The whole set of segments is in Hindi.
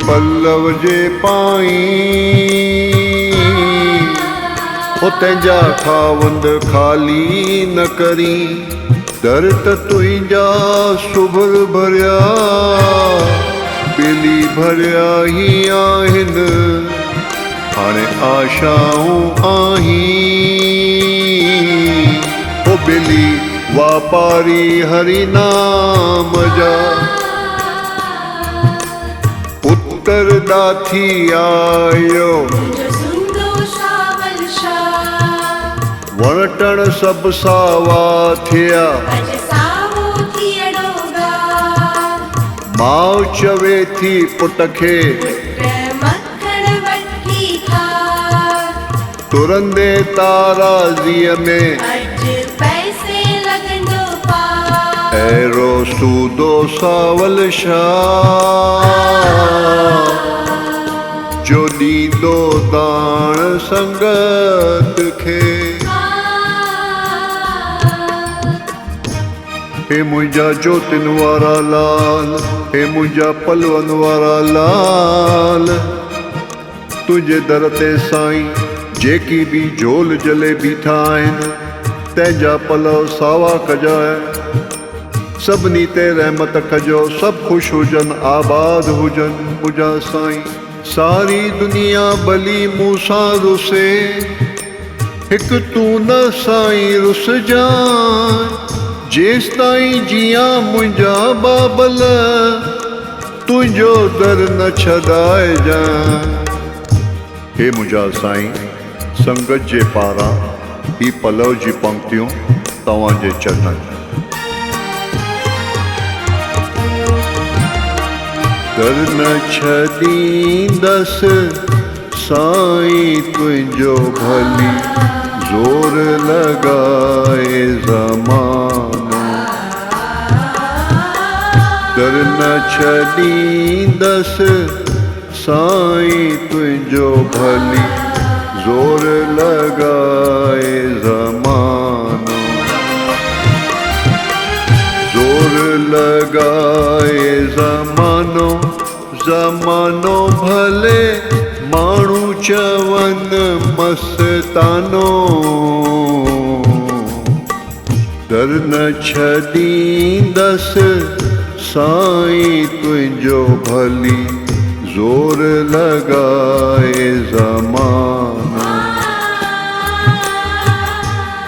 पल्लव जे पाई ओ तंहिंजा खावंद खाली न करी दर त तुंहिंजा सुभर भरिया ॿेली भरिया ही आहिनि हाणे आशाऊं आहीं ओ ॿेली वापारी हरि नाम जा पुत्र ॾाथी आयो वण टण सभु सावा थिया माउ चवे थी पुट खे तुरंदे ताराज़ीअ में अहिड़ो सूदो सावल शाह जो ॾींदो दाण संगत खे हे मुंहिंजा ज्योतिन वारा लाल हे मुंहिंजा पलवन वारा लाल तुंहिंजे दर ते साईं जेकी बि झोल जले बीठा आहिनि तंहिंजा पलव सावा कजाए सभिनी ते रहमत कजो सभु ख़ुशि हुजनि आबाद हुजनि मुंहिंजा साईं सारी दुनिया भली मूंसां रुसे हिकु तूं न साईं रुसजांइ जेसि ताईं जियां मुंहिंजा बाबल तुंहिंजो दर न छॾाइजांइ हे मुंहिंजा साईं संगत जे पारां ही पलव जी पंक्तियूं तव्हांजे चरणनि दर न छॾींदसि साईं तुंहिंजो भली ज़ोर लॻाए ज़मानो दर न छॾींदसि साईं तुंहिंजो भली ज़ोर लॻाए ज़मानो ज़ोर लॻाए ज़मानो ज़मानो भले माण्हू चवनि मस्तानो दर न छॾींदसि साईं तुंहिंजो भली ज़ोर लॻाए ज़मानो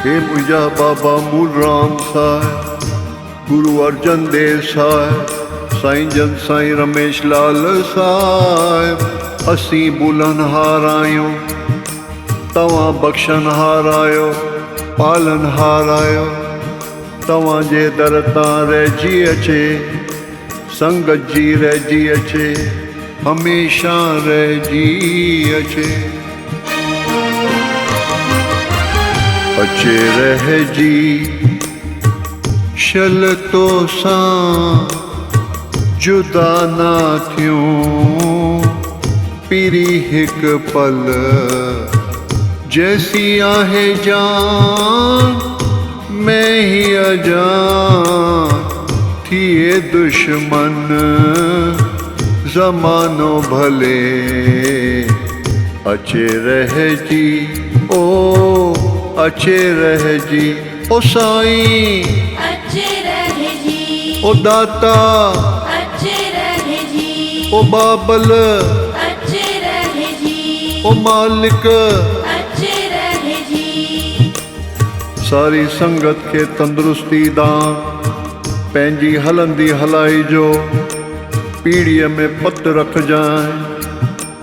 हे मुंहिंजा बाबा मूलराम साहिब गुरु अर्जन देव साहिब साईं जन साईं रमेश लाल साहिब असीं बुलनहार आहियूं तव्हां बख़्शनहार आहियो पालनहार आहियो तव्हांजे दर तां रहिजी अचे संगत जी रहिजी अचे हमेशा रहिजी अचे अचे रहिजी शलतो सां जुदा ना थियूं पीरी हिकु पल जैसी आहे जान मैं ही अजान थिए दुश्मन ज़मानो भले अचे रहिजी ओ अचे रहिजी ओ साईं अचे रहिजी ओ दाता अचे रहिजी ओ बाबल अचे रहिजी ओ मालिक अचे रहिजी सारी संगत खे तंदुरुस्ती दान पंहिंजी हलंदी हलाई जो पीढ़ीअ में पत रखजांइ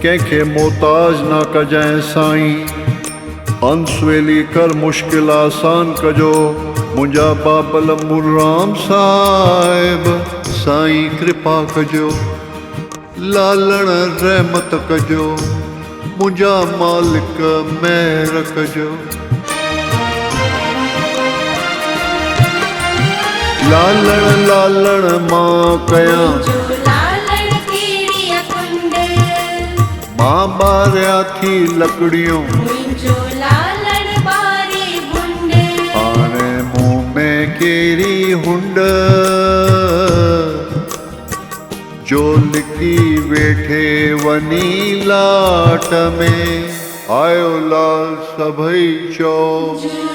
कंहिंखे मोहताज ना कजांइ साईं अंसवेली कर मुश्किल आसान कजो मुंहिंजा बाबल मूलराम साहिब साईं कृपा कजो लालण रहमत कजो मुंहिंजा मालिक महर कजो लालण लालण मां कयां मां ॿारिया थी लकड़ियूं हाणे मुंह में कहिड़ी हुंड जो ढोलकी बैठे वनी लाट में, आयो लाल सभई चौ।